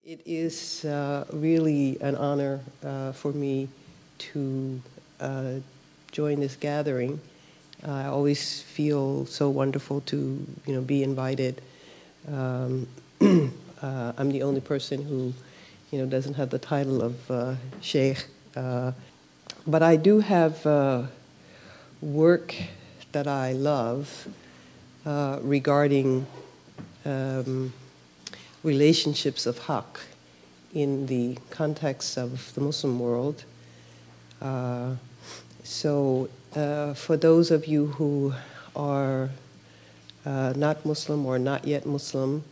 It is really an honor for me to join this gathering. I always feel so wonderful to, be invited. I'm the only person who, doesn't have the title of Sheikh, but I do have work that I love regarding relationships of Haqq in the context of the Muslim world. So for those of you who are not Muslim or not yet Muslim,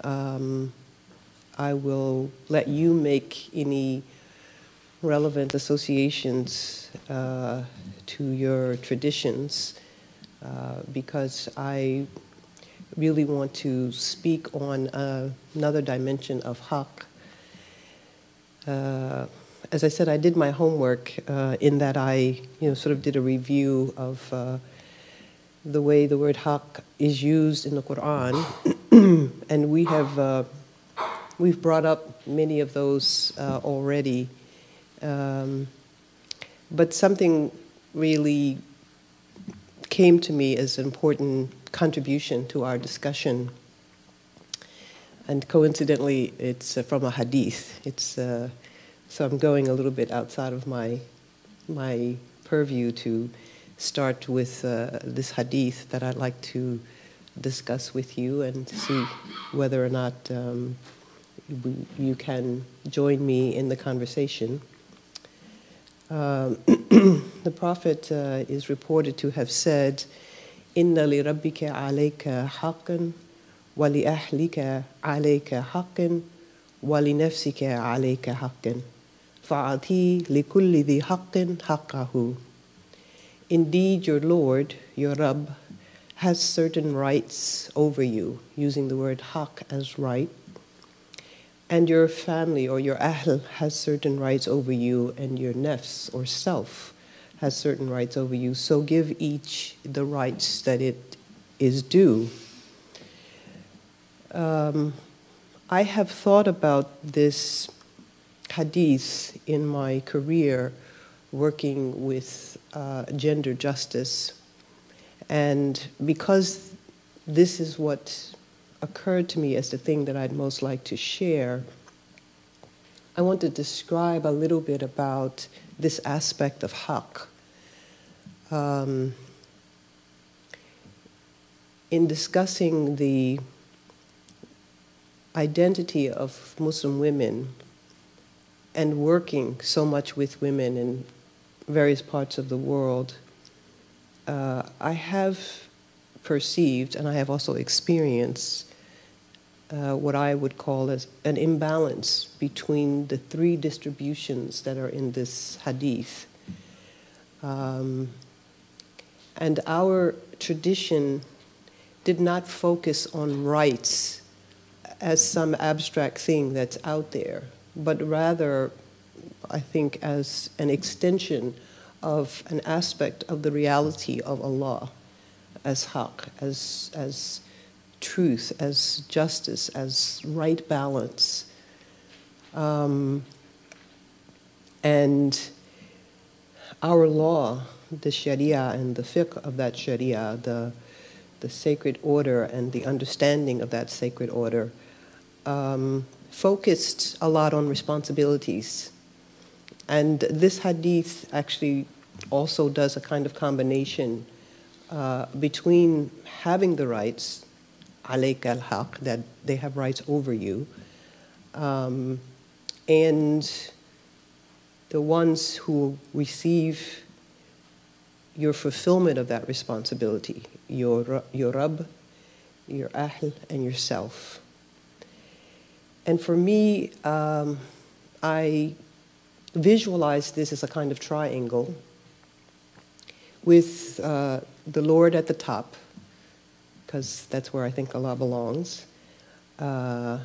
I will let you make any relevant associations to your traditions because I really want to speak on another dimension of Haqq. As I said, I did my homework in that I, sort of did a review of the way the word Haqq is used in the Quran, and we've brought up many of those already. But something really came to me as an important contribution to our discussion. And coincidentally, it's from a hadith. So I'm going a little bit outside of my purview to start with this hadith that I'd like to discuss with you and see whether or not you can join me in the conversation. The Prophet is reported to have said, "Inna li rabbika alayka haqqan, wa li ahlika alayka haqqan, wa li nafsika alayka haqqan, fa'ati li kulli dhi haqqin haqqahu." Indeed, your Lord, your Rabb, has certain rights over you, using the word haqq as right, and your family or your ahl has certain rights over you, and your nafs or self has certain rights over you. So give each the rights that it is due. I have thought about this hadith in my career working with gender justice, and because this is what occurred to me as the thing that I'd most like to share, I want to describe a little bit about this aspect of Haqq. In discussing the identity of Muslim women and working so much with women in various parts of the world, I have perceived and I have also experienced what I would call as an imbalance between the three distributions that are in this hadith. And our tradition did not focus on rights as some abstract thing that's out there, but rather, I think, as an extension of an aspect of the reality of Allah as Haqq, as truth, as justice, as right balance. And our law, the Sharia and the fiqh of that Sharia, the sacred order and the understanding of that sacred order, focused a lot on responsibilities. And this hadith actually also does a kind of combination between having the rights, alayka al-haq, that they have rights over you, and the ones who receive your fulfillment of that responsibility, your Rabb, your Ahl, and yourself. And for me, I visualize this as a kind of triangle with the Lord at the top, because that's where I think Allah belongs. I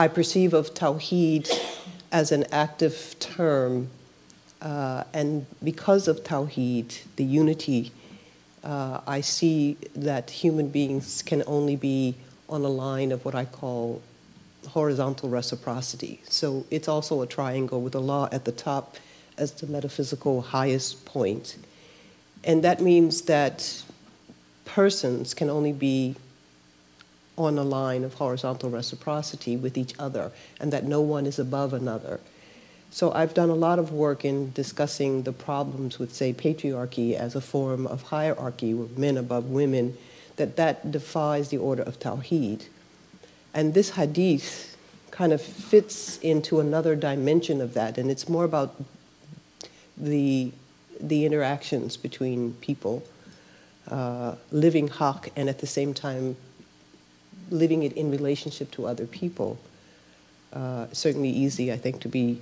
perceive of Tawheed as an active term, and because of Tawheed, the unity, I see that human beings can only be on a line of what I call horizontal reciprocity. So it's also a triangle with Allah at the top as the metaphysical highest point. And that means that persons can only be on a line of horizontal reciprocity with each other, and that no one is above another. So I've done a lot of work in discussing the problems with, say, patriarchy as a form of hierarchy, with men above women, that defies the order of Tawheed. And this hadith kind of fits into another dimension of that, and it's more about the interactions between people, living Haqq and at the same time living it in relationship to other people. Certainly easy, I think, to be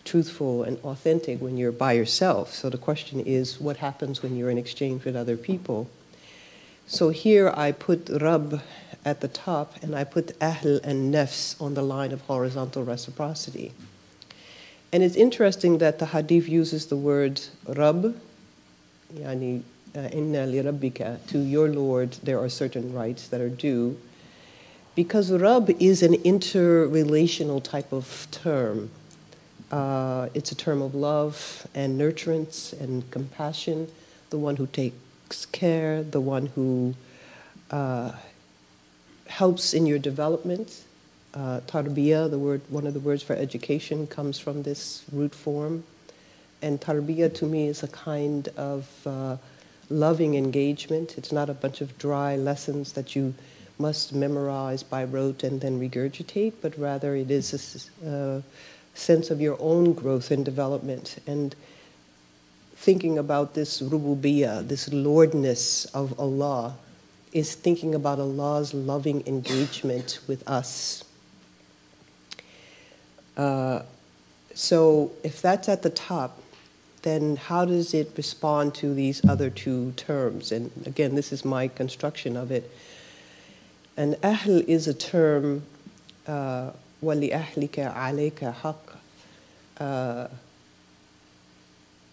truthful and authentic when you're by yourself. So the question is, what happens when you're in exchange with other people? So here I put Rabb at the top, and I put Ahl and Nafs on the line of horizontal reciprocity. And it's interesting that the hadith uses the word Rabb, yani inna li rabbika, to your Lord there are certain rights that are due, because Rabb is an interrelational type of term. It's a term of love and nurturance and compassion, the one who takes care, the one who helps in your development. Tarbiyah, one of the words for education, comes from this root form. And tarbiyah to me is a kind of loving engagement. It's not a bunch of dry lessons that you must memorize by rote and then regurgitate, but rather it is a sense of your own growth and development. And thinking about this rububiyyah, this lordness of Allah, is thinking about Allah's loving engagement with us. So if that's at the top, then how does it respond to these other two terms? And again, this is my construction of it. And Ahl is a term, وَلِأَهْلِكَ عَلَيْكَ حَقٌّ,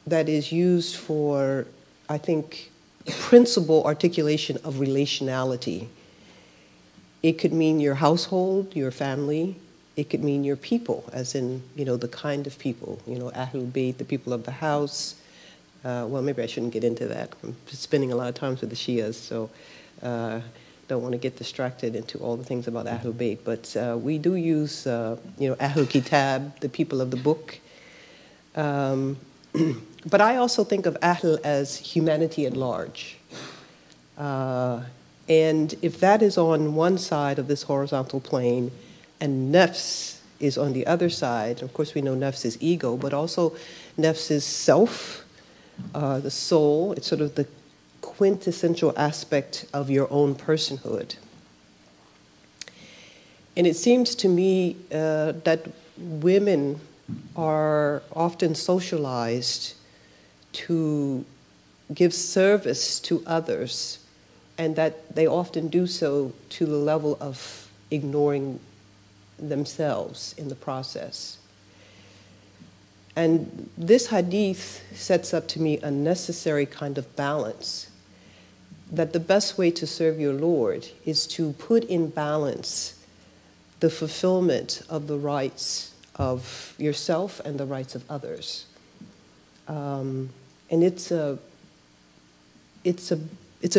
that is used for, I think, principal articulation of relationality. It could mean your household, your family. It could mean your people, as in, the kind of people, Ahlul Bayt, the people of the house. Well, maybe I shouldn't get into that. I'm spending a lot of time with the Shias, so don't want to get distracted into all the things about Ahlul Bayt. But we do use, Ahlul Kitab, the people of the book. But I also think of Ahl as humanity at large. And if that is on one side of this horizontal plane, and nafs is on the other side. Of course, we know nafs is ego, but also nafs is self, the soul. It's sort of the quintessential aspect of your own personhood. And it seems to me that women are often socialized to give service to others, and that they often do so to the level of ignoring themselves in the process. And this hadith sets up to me a necessary kind of balance, that the best way to serve your Lord is to put in balance the fulfillment of the rights of yourself and the rights of others. And it's a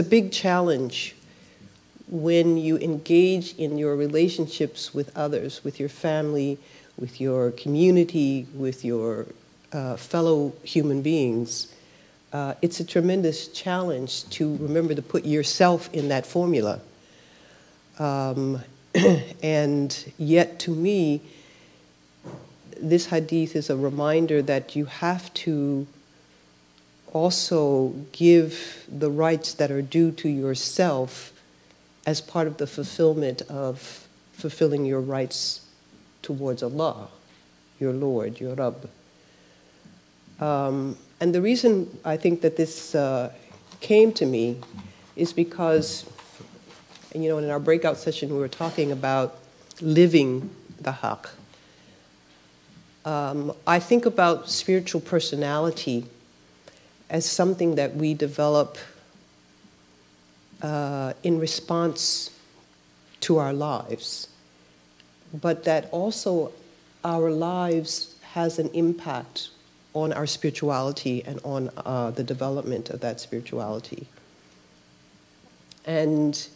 big challenge when you engage in your relationships with others, with your family, with your community, with your fellow human beings. It's a tremendous challenge to remember to put yourself in that formula. And yet, to me, this hadith is a reminder that you have to also give the rights that are due to yourself as part of the fulfillment of fulfilling your rights towards Allah, your Lord, your Rabb. And the reason I think that this came to me is because, in our breakout session we were talking about living the Haqq. I think about spiritual personality as something that we develop in response to our lives, but that also our lives has an impact on our spirituality and on the development of that spirituality. And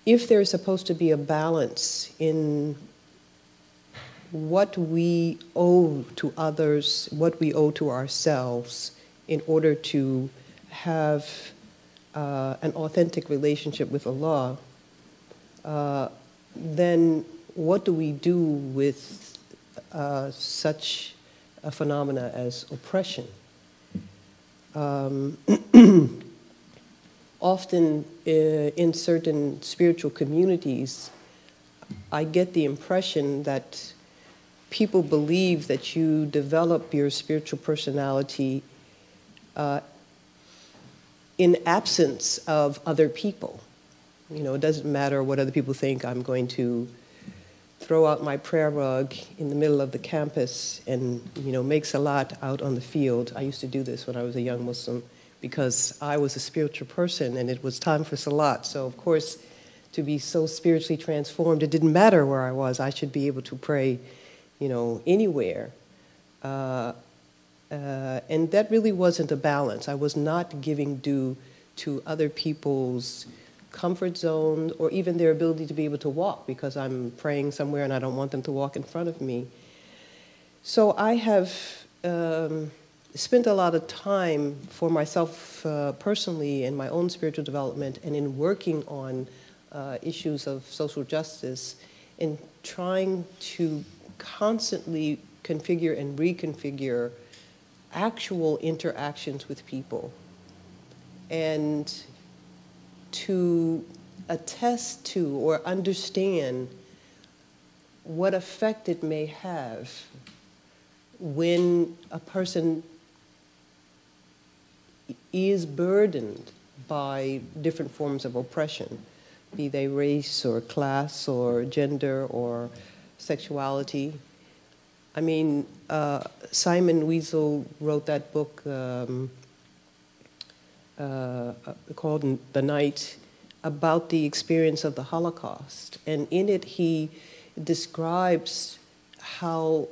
if there's supposed to be a balance in what we owe to others, what we owe to ourselves, in order to have an authentic relationship with Allah, then what do we do with such a phenomena as oppression? Often in certain spiritual communities, I get the impression that people believe that you develop your spiritual personality in absence of other people. You know, it doesn't matter what other people think. I'm going to throw out my prayer rug in the middle of the campus and, you know, make salat out on the field. I used to do this when I was a young Muslim because I was a spiritual person and it was time for salat. So, of course, to be so spiritually transformed, it didn't matter where I was. I should be able to pray, you know, anywhere. And that really wasn't a balance. I was not giving due to other people's comfort zone or even their ability to be able to walk because I'm praying somewhere and I don't want them to walk in front of me. So I have spent a lot of time for myself personally in my own spiritual development and in working on issues of social justice and trying to constantly configure and reconfigure actual interactions with people and to attest to or understand what effect it may have when a person is burdened by different forms of oppression, be they race or class or gender or sexuality. I mean, Simon Wiesel wrote that book called The Night about the experience of the Holocaust. And in it, he describes how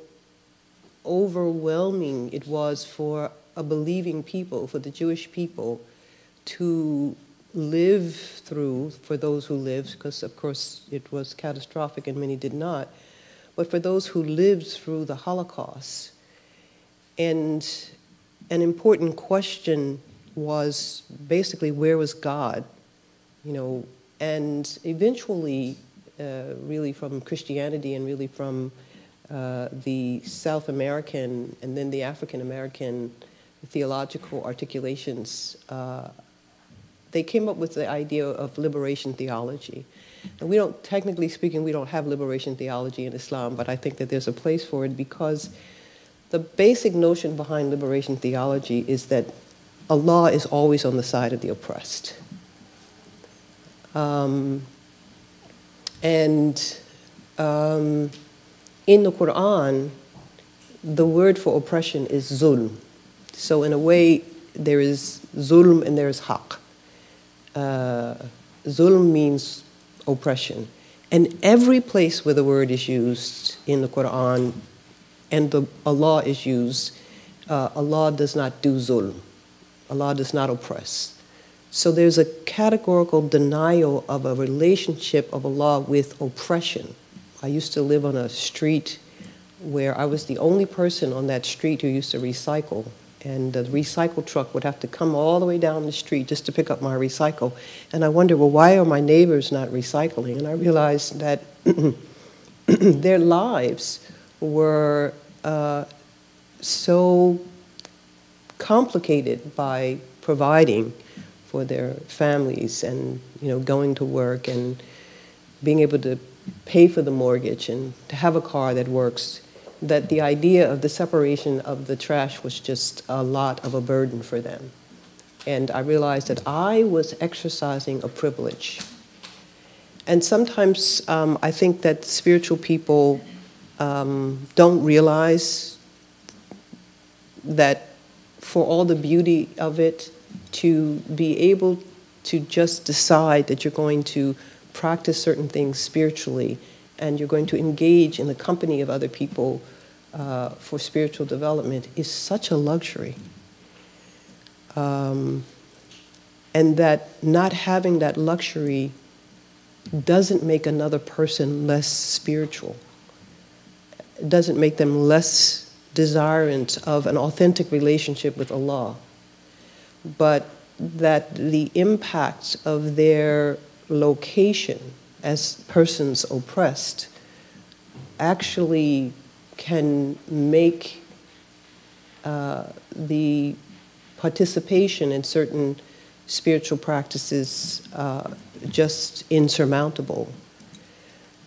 overwhelming it was for a believing people, for the Jewish people, to live through, for those who lived, because of course it was catastrophic and many did not, but for those who lived through the Holocaust. And an important question was basically, where was God? You know, and eventually, really from Christianity and really from the South American and then the African American theological articulations, they came up with the idea of liberation theology. And we don't, technically speaking, we don't have liberation theology in Islam, but I think that there's a place for it because the basic notion behind liberation theology is that Allah is always on the side of the oppressed. In the Quran, the word for oppression is zulm. So in a way, there is zulm and there is haqq. Zulm means oppression. And every place where the word is used in the Quran and the Allah is used, Allah does not do zulm. Allah does not oppress. So there's a categorical denial of a relationship of Allah with oppression. I used to live on a street where I was the only person on that street who used to recycle. And the recycle truck would have to come all the way down the street just to pick up my recycle. And I wondered, well, why are my neighbors not recycling? And I realized that their lives were so complicated by providing for their families and, you know, going to work and being able to pay for the mortgage and to have a car that works, that the idea of the separation of the trash was just a lot of a burden for them. And I realized that I was exercising a privilege. And sometimes I think that spiritual people don't realize that for all the beauty of it, to be able to just decide that you're going to practice certain things spiritually, and you're going to engage in the company of other people for spiritual development is such a luxury. And that not having that luxury doesn't make another person less spiritual. It doesn't make them less desirant of an authentic relationship with Allah. But that the impact of their location as persons oppressed actually can make the participation in certain spiritual practices just insurmountable.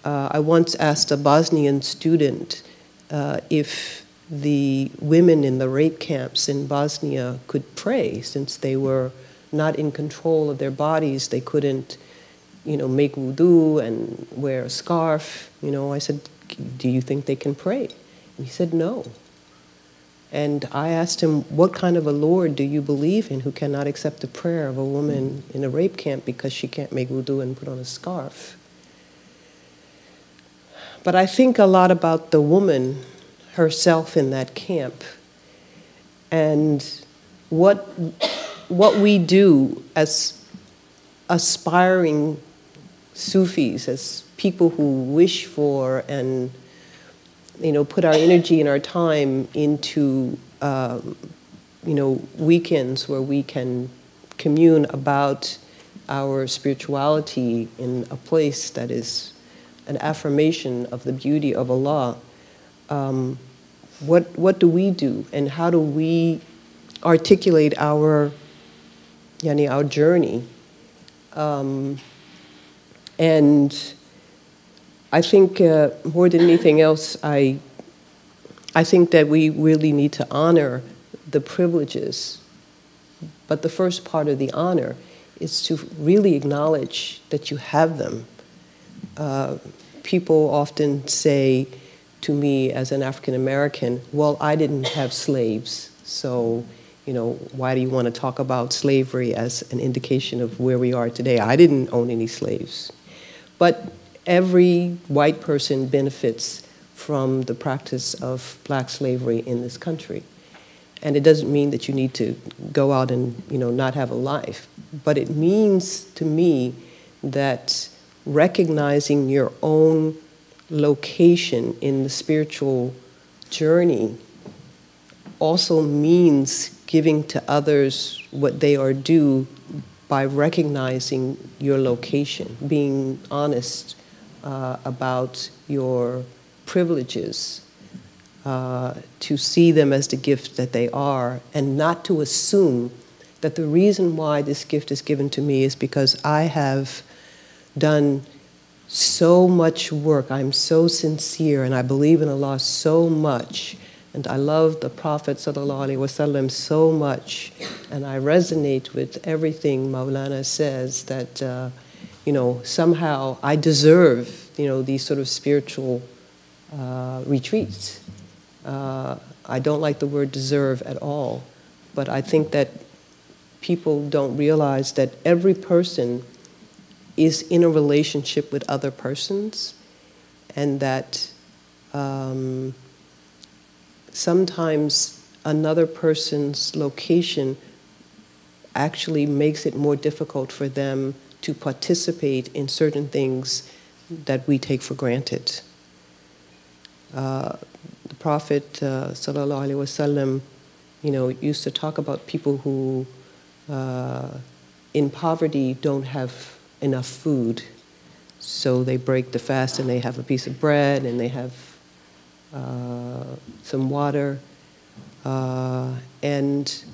I once asked a Bosnian student if the women in the rape camps in Bosnia could pray, since they were not in control of their bodies. They couldn't, make wudu and wear a scarf. I said, do you think they can pray? And he said, no. And I asked him, what kind of a Lord do you believe in who cannot accept the prayer of a woman in a rape camp because she can't make wudu and put on a scarf? But I think a lot about the woman herself in that camp, and what we do as aspiring Sufis, as people who wish for and put our energy and our time into weekends where we can commune about our spirituality in a place that is an affirmation of the beauty of Allah. What do we do, and how do we articulate our journey? And I think more than anything else, I think that we really need to honor the privileges. But the first part of the honor is to really acknowledge that you have them. People often say to me as an African American, well, I didn't have slaves, so why do you want to talk about slavery as an indication of where we are today? I didn't own any slaves. But every white person benefits from the practice of black slavery in this country. And it doesn't mean that you need to go out and not have a life. But it means to me that recognizing your own location in the spiritual journey also means giving to others what they are due by recognizing your location, being honest about your privileges, to see them as the gift that they are, and not to assume that the reason why this gift is given to me is because I have done so much work, I'm so sincere, and I believe in Allah so much, and I love the Prophet ﷺ so much, and I resonate with everything Maulana says, that somehow I deserve these sort of spiritual retreats. I don't like the word deserve at all, but I think that people don't realize that every person is in a relationship with other persons, and that sometimes another person's location actually makes it more difficult for them to participate in certain things that we take for granted. The Prophet ﷺ, used to talk about people who in poverty don't have enough food, so they break the fast and they have a piece of bread and they have some water. And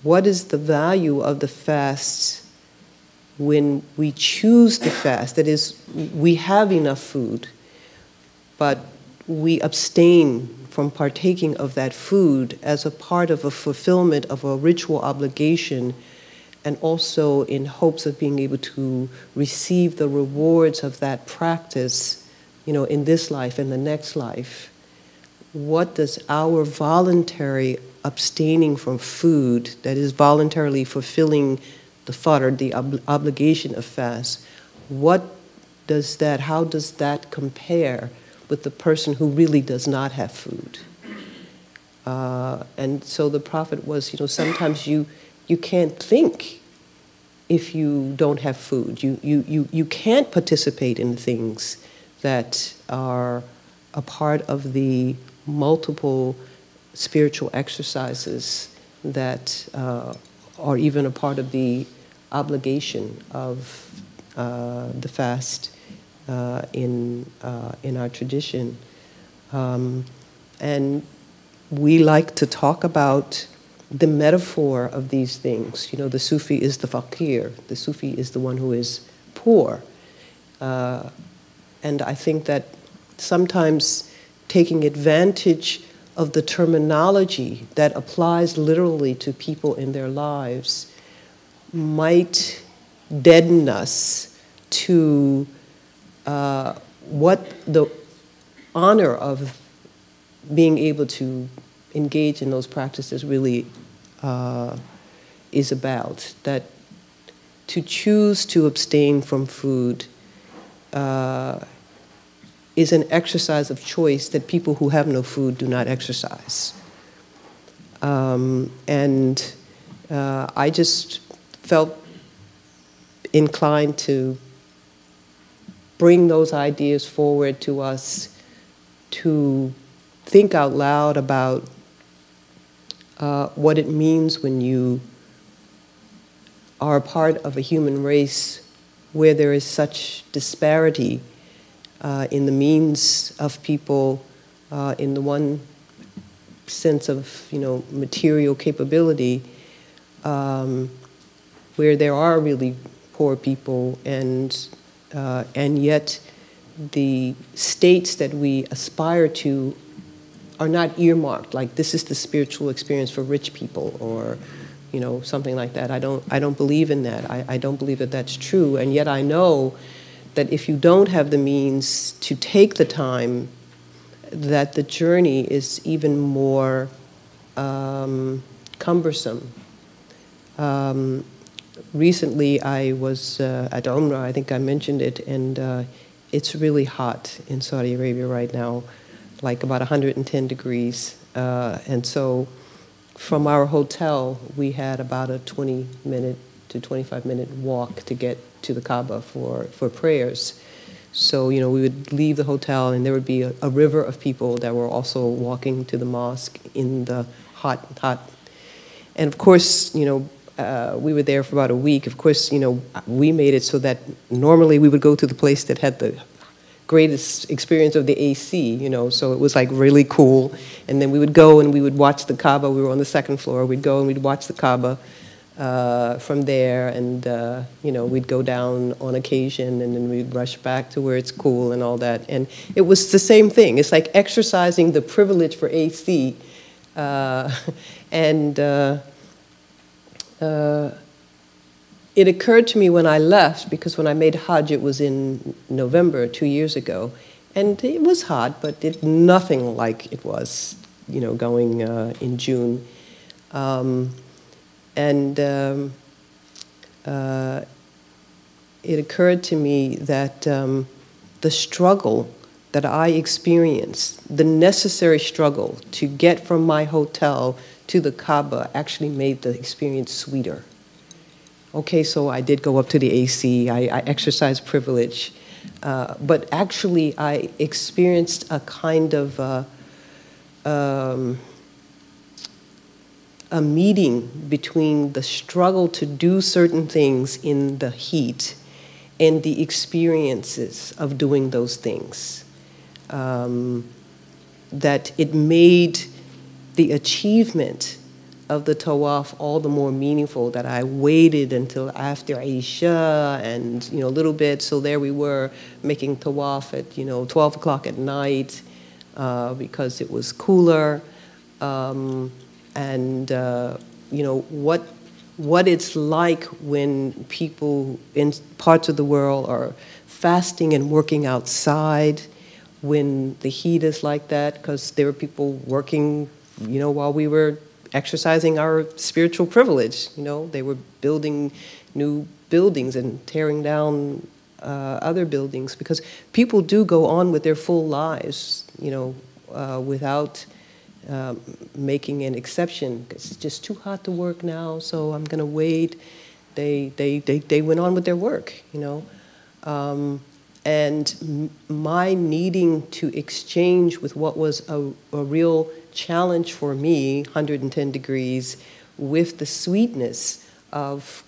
what is the value of the fast when we choose to fast? That is, we have enough food, but we abstain from partaking of that food as a part of a fulfillment of a ritual obligation, and also in hopes of being able to receive the rewards of that practice, in this life and the next life. What does our voluntary abstaining from food, that is voluntarily fulfilling the fard, the obligation of fast, what how does that compare with the person who really does not have food? And so the Prophet was, sometimes you can't think if you don't have food. You can't participate in things that are a part of the multiple spiritual exercises that are even a part of the obligation of the fast in our tradition. And we like to talk about the metaphor of these things. The Sufi is the fakir. The Sufi is the one who is poor. And I think that sometimes taking advantage of the terminology that applies literally to people in their lives might deaden us to what the honor of being able to engage in those practices really is about. That to choose to abstain from food is an exercise of choice that people who have no food do not exercise. And I just felt inclined to bring those ideas forward to us, to think out loud about what it means when you are a part of a human race where there is such disparity in the means of people, in the one sense of material capability, where there are really poor people, and yet the states that we aspire to are not earmarked, like this is the spiritual experience for rich people, or something like that. I don't believe in that. I don't believe that that's true, and yet I know that if you don't have the means to take the time, that the journey is even more cumbersome. Recently I was at Umrah, I think I mentioned it, and it's really hot in Saudi Arabia right now, like about 110 degrees. And so from our hotel, we had about a 20-minute to 25-minute walk to get to the Kaaba for prayers. So, we would leave the hotel and there would be a river of people that were also walking to the mosque in the hot. And of course, we were there for about a week. Of course, we made it so that normally we would go to the place that had the greatest experience of the AC, so it was like really cool. And then we would go and we would watch the Kaaba. We were on the second floor. We'd go and we'd watch the Kaaba from there, and we'd go down on occasion, and then we'd rush back to where it's cool and all that. And it was the same thing. It's like exercising the privilege for AC, it occurred to me when I left, because when I made Hajj, it was in November 2 years ago, and it was hot, but nothing like it was, going in June. It occurred to me that the struggle that I experienced, the necessary struggle to get from my hotel to the Kaaba, actually made the experience sweeter. Okay, so I did go up to the AC, I exercised privilege, but actually I experienced a kind of a meeting between the struggle to do certain things in the heat and the experiences of doing those things. That it made the achievement of the tawaf all the more meaningful, that I waited until after Isha and a little bit, so there we were making tawaf at 12 o'clock at night because it was cooler, and what it's like when people in parts of the world are fasting and working outside when the heat is like that, because there were people working while we were exercising our spiritual privilege. They were building new buildings and tearing down other buildings, because people do go on with their full lives, without making an exception. It's just too hot to work now, so I'm going to wait. They went on with their work, and my needing to exchange with what was a real challenge for me, 110 degrees, with the sweetness of,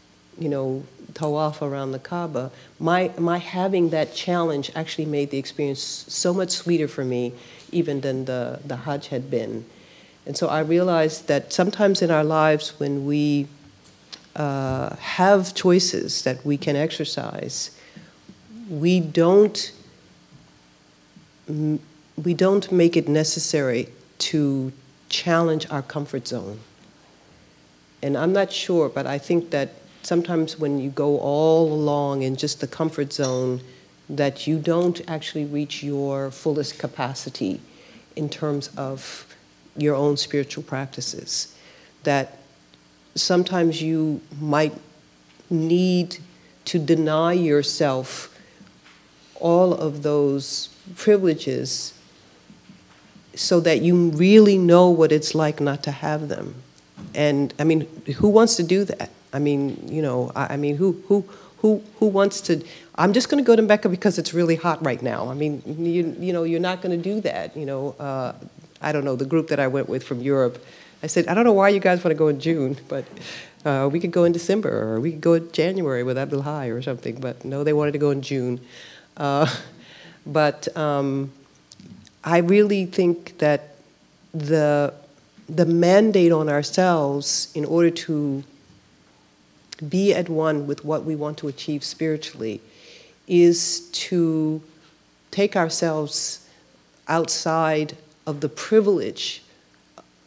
tawaf around the Kaaba, my having that challenge actually made the experience so much sweeter for me even than the Hajj had been. And so I realized that sometimes in our lives when we have choices that we can exercise, we don't make it necessary to challenge our comfort zone. And I'm not sure, but I think that sometimes when you go all along in just the comfort zone, that you don't actually reach your fullest capacity in terms of your own spiritual practices. That sometimes you might need to deny yourself all of those privileges so that you really know what it's like not to have them. And I mean, who wants to do that? I mean, who wants to? I'm just going to go to Mecca because it's really hot right now. I mean, you're not going to do that. I don't know, the group that I went with from Europe, I said, I don't know why you guys want to go in June, but we could go in December, or we could go in January with Abdul Hai or something. But no, they wanted to go in June. But I really think that the mandate on ourselves in order to be at one with what we want to achieve spiritually is to take ourselves outside of the privilege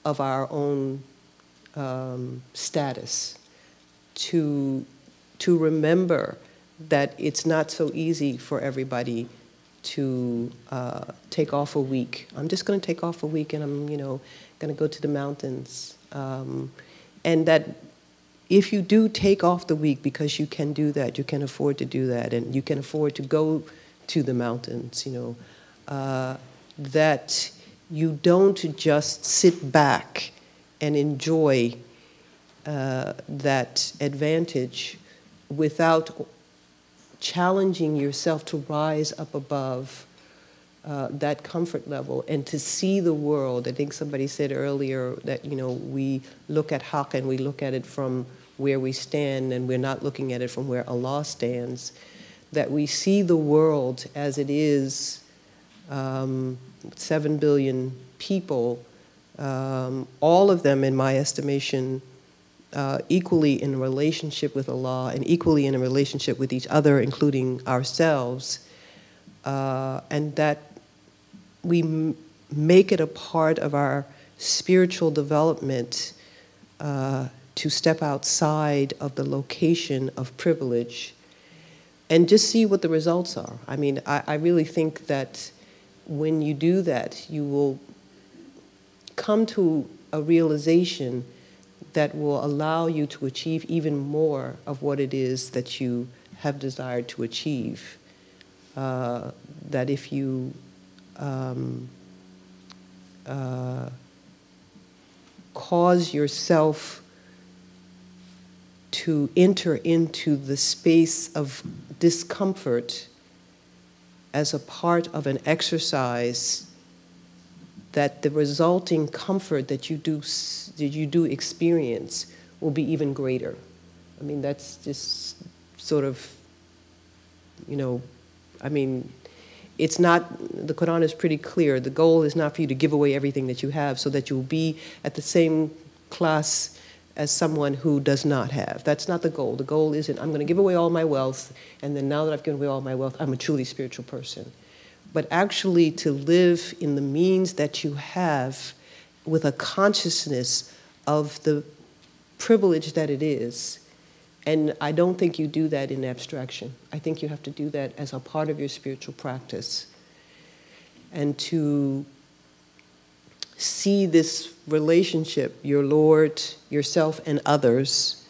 of our own status, to remember that it's not so easy for everybody to take off a week. I'm just going to take off a week and I'm, going to go to the mountains. And that if you do take off the week because you can do that, you can afford to do that, and you can afford to go to the mountains, that you don't just sit back and enjoy that advantage without challenging yourself to rise up above that comfort level and to see the world. I think somebody said earlier that, we look at Haqq and we look at it from where we stand and we're not looking at it from where Allah stands, that we see the world as it is, 7 billion people, all of them, in my estimation, equally in a relationship with Allah and equally in a relationship with each other, including ourselves, and that we make it a part of our spiritual development to step outside of the location of privilege and just see what the results are. I mean, I really think that when you do that, you will come to a realization that will allow you to achieve even more of what it is that you have desired to achieve. That if you cause yourself to enter into the space of discomfort as a part of an exercise, that the resulting comfort that you do experience will be even greater. I mean, that's just sort of, it's not, the Quran is pretty clear. The goal is not for you to give away everything that you have so that you'll be at the same class as someone who does not have. That's not the goal. The goal isn't, I'm going to give away all my wealth, and then now that I've given away all my wealth, I'm a truly spiritual person. But actually to live in the means that you have with a consciousness of the privilege that it is. And I don't think you do that in abstraction. I think you have to do that as a part of your spiritual practice. And to see this relationship, your Lord, yourself, and others,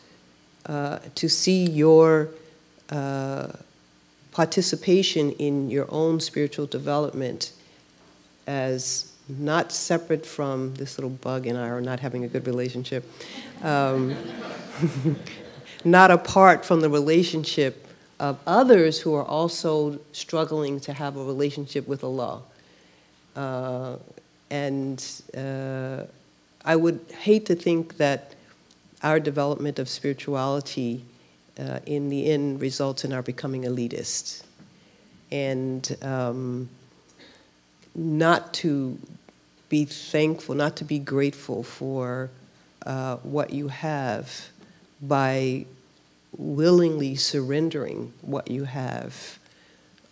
to see your participation in your own spiritual development as not separate from this little bug and I are not having a good relationship, not apart from the relationship of others who are also struggling to have a relationship with Allah. I would hate to think that our development of spirituality in the end results in our becoming elitist. And not to be thankful, not to be grateful for what you have by willingly surrendering what you have,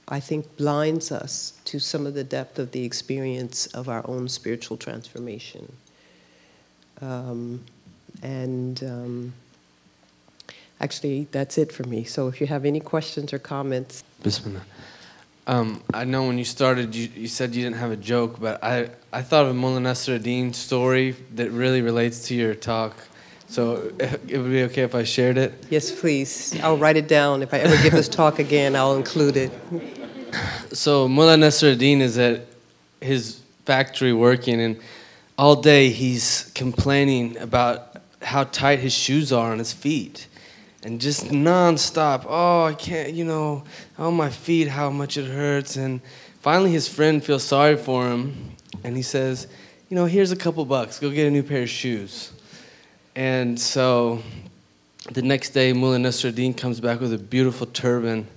I think blinds us to some of the depth of the experience of our own spiritual transformation. Actually, that's it for me. So if you have any questions or comments. Bismillah. I know when you started, you said you didn't have a joke, but I thought of a Mullah Nasruddin story that really relates to your talk. So it would be okay if I shared it? Yes, please. I'll write it down. If I ever give this talk again, I'll include it. So Mullah Nasruddin is at his factory working, and all day he's complaining about how tight his shoes are on his feet. And just nonstop, oh, I can't, oh, my feet, how much it hurts. And finally his friend feels sorry for him, and he says, here's a couple bucks, go get a new pair of shoes. And so the next day, Mullah Nasruddin comes back with a beautiful turban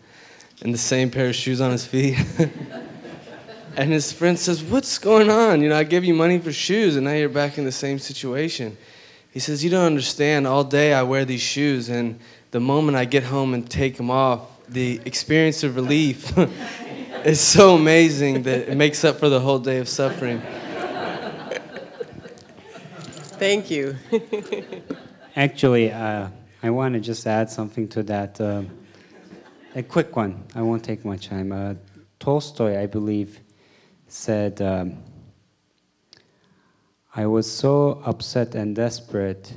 and the same pair of shoes on his feet. And his friend says, what's going on? I gave you money for shoes, and now you're back in the same situation. He says, you don't understand, all day I wear these shoes, and the moment I get home and take them off, the experience of relief is so amazing that it makes up for the whole day of suffering. Thank you. Actually, I want to just add something to that. A quick one. I won't take much time. Tolstoy, I believe, said, I was so upset and desperate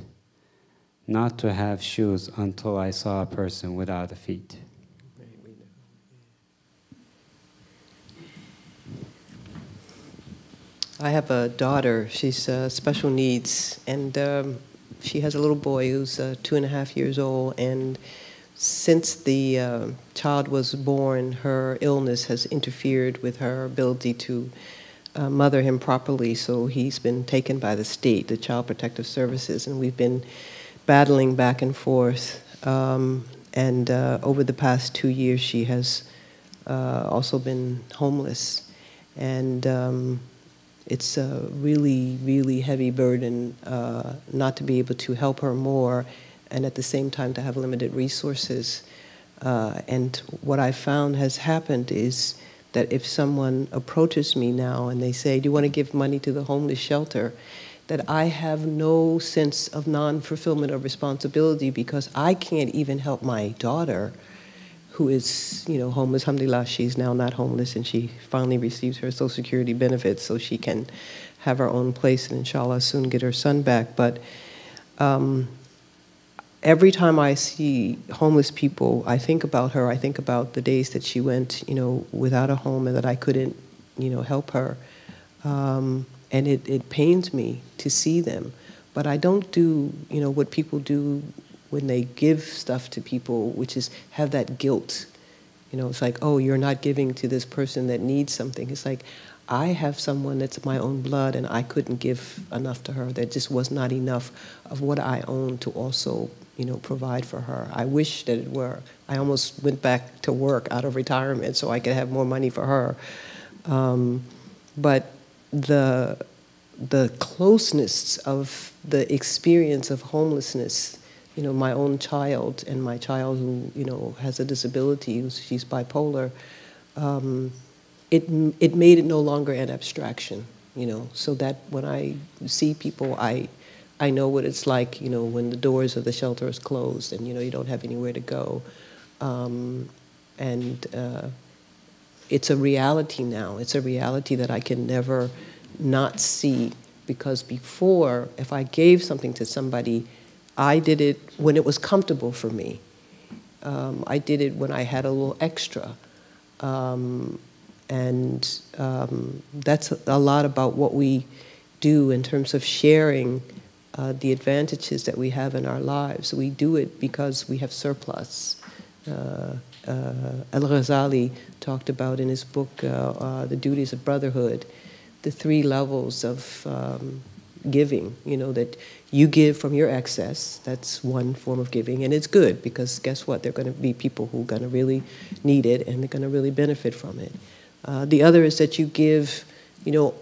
not to have shoes until I saw a person without feet. I have a daughter. She's special needs, and she has a little boy who's 2.5 years old, and since the child was born, her illness has interfered with her ability to mother him properly, so he's been taken by the state, the Child Protective Services, and we've been battling back and forth. Over the past 2 years, she has also been homeless. And it's a really, really heavy burden not to be able to help her more and at the same time to have limited resources. And what I found has happened is that if someone approaches me now and they say, do you want to give money to the homeless shelter, that I have no sense of non-fulfillment of responsibility because I can't even help my daughter who is, homeless. Alhamdulillah, she's now not homeless and she finally receives her Social Security benefits so she can have her own place and inshallah soon get her son back. But every time I see homeless people, I think about her. I think about the days that she went, without a home and that I couldn't, help her. And it pains me to see them. But I don't do, what people do when they give stuff to people, which is have that guilt. It's like, oh, you're not giving to this person that needs something. It's like, I have someone that's my own blood and I couldn't give enough to her. There just was not enough of what I own to also, provide for her. I wish that it were. I almost went back to work out of retirement so I could have more money for her. But the closeness of the experience of homelessness, my own child and my child who, has a disability, she's bipolar, it made it no longer an abstraction, so that when I see people, I know what it's like, when the doors of the shelter is closed and, you don't have anywhere to go. It's a reality now. It's a reality that I can never not see, because before, if I gave something to somebody, I did it when it was comfortable for me. I did it when I had a little extra. And that's a lot about what we do in terms of sharing the advantages that we have in our lives. We do it because we have surplus. Al-Ghazali talked about in his book, The Duties of Brotherhood, the 3 levels of giving, that you give from your excess. That's one form of giving, and it's good because guess what? There are going to be people who are going to really need it and they're going to really benefit from it. The other is that you give,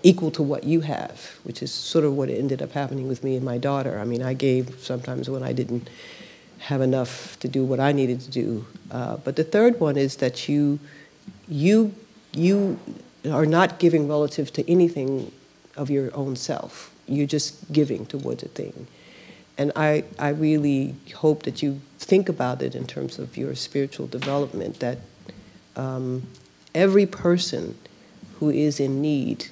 equal to what you have, which is sort of what ended up happening with me and my daughter. I mean, I gave sometimes when I didn't have enough to do what I needed to do. But the third one is that you are not giving relative to anything of your own self. You're just giving towards a thing. And I really hope that you think about it in terms of your spiritual development, that every person who is in need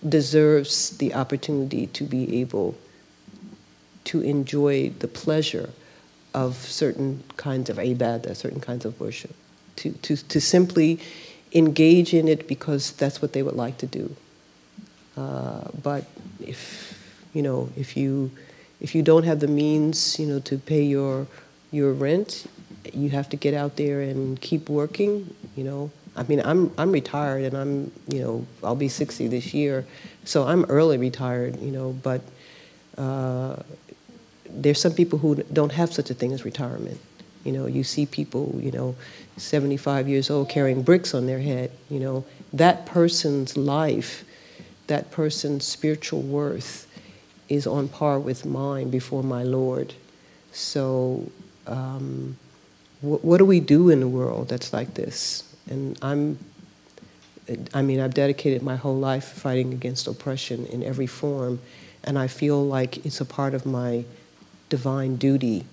deserves the opportunity to be able to enjoy the pleasure of certain kinds of ibadah, certain kinds of worship, to simply engage in it because that's what they would like to do. But if you don't have the means, to pay your rent, you have to get out there and keep working. I mean, I'm retired, and I'll be 60 this year, so I'm early retired. But there's some people who don't have such a thing as retirement. You see people, 75 years old carrying bricks on their head. That person's life, that person's spiritual worth is on par with mine before my Lord. So what do we do in the world that's like this? And I've dedicated my whole life fighting against oppression in every form, and I feel like it's a part of my divine duty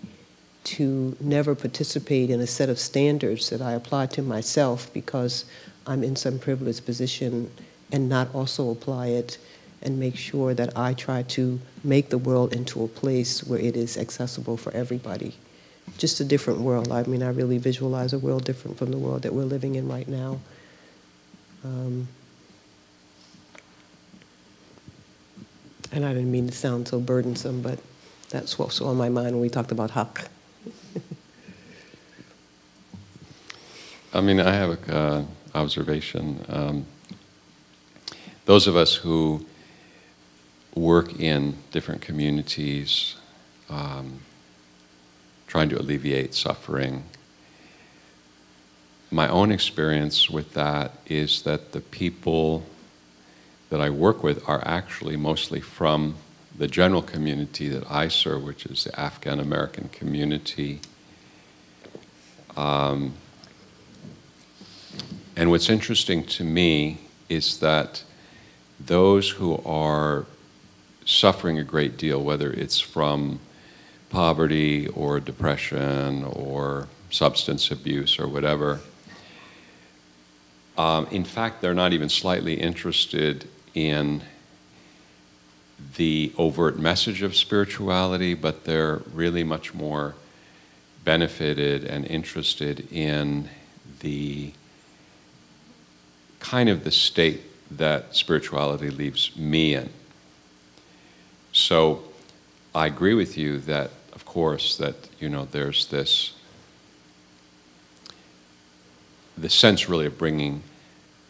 to never participate in a set of standards that I apply to myself because I'm in some privileged position, and not also apply it and make sure that I try to make the world into a place where it is accessible for everybody. Just a different world. I mean, I really visualize a world different from the world that we're living in right now. And I didn't mean to sound so burdensome, but that's what's on my mind when we talked about Haqq. I mean, I have an observation. Those of us who work in different communities, trying to alleviate suffering, my own experience with that is that the people that I work with are actually mostly from the general community that I serve, which is the Afghan American community. And what's interesting to me is that those who are suffering a great deal, whether it's from poverty or depression or substance abuse or whatever, in fact, they're not even slightly interested in the overt message of spirituality, but they're really much more benefited and interested in the kind of the state that spirituality leaves me in. So I agree with you that, of course, that, there's this sense really of bringing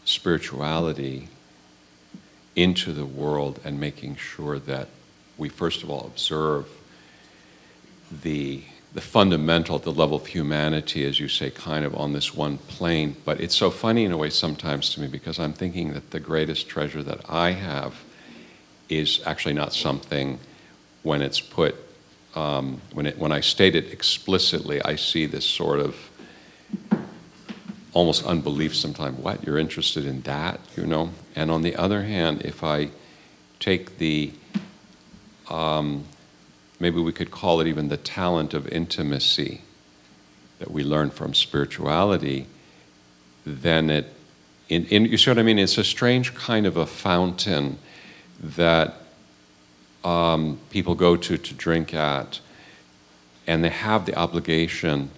spirituality into the world and making sure that we first of all observe the fundamental, the level of humanity, as you say, kind of on this one plane. But it's so funny in a way sometimes to me, because I'm thinking that the greatest treasure that I have is actually not something, when it's put, when I state it explicitly, I see this sort of almost unbelief sometimes. What, you're interested in that, And on the other hand, if I take the, maybe we could call it even the talent of intimacy that we learn from spirituality, then you see what I mean? It's a strange kind of a fountain that people go to drink at, and they have the obligation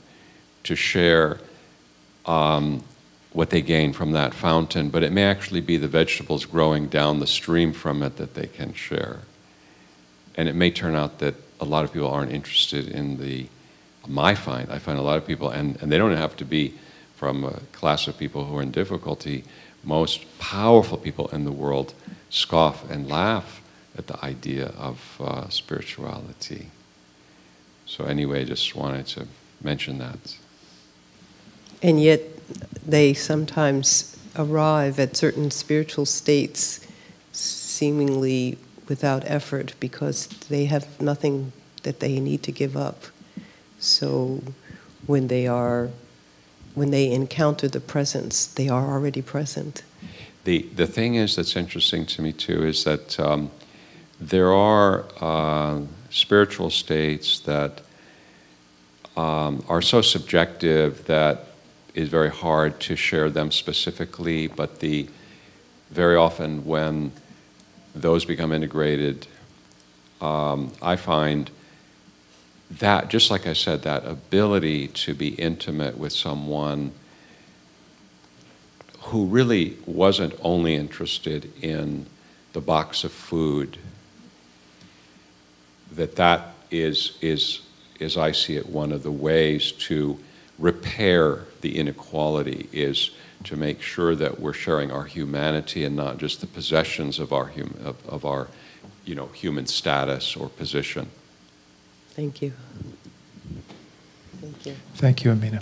to share what they gain from that fountain, but it may actually be the vegetables growing down the stream from it that they can share. And it may turn out that a lot of people aren't interested in I find a lot of people, and they don't have to be from a class of people who are in difficulty. Most powerful people in the world scoff and laugh at the idea of spirituality. So anyway, just wanted to mention that. And yet they sometimes arrive at certain spiritual states seemingly without effort because they have nothing that they need to give up. So when they encounter the presence, they are already present. The thing is that's interesting to me too is that there are spiritual states that are so subjective that it's very hard to share them specifically, but very often when those become integrated, I find that, just like I said, that ability to be intimate with someone who really wasn't only interested in the box of food, that is, as I see it, one of the ways to repair the inequality is to make sure that we're sharing our humanity and not just the possessions of our human status or position. Thank you. Thank you. Thank you, Amina.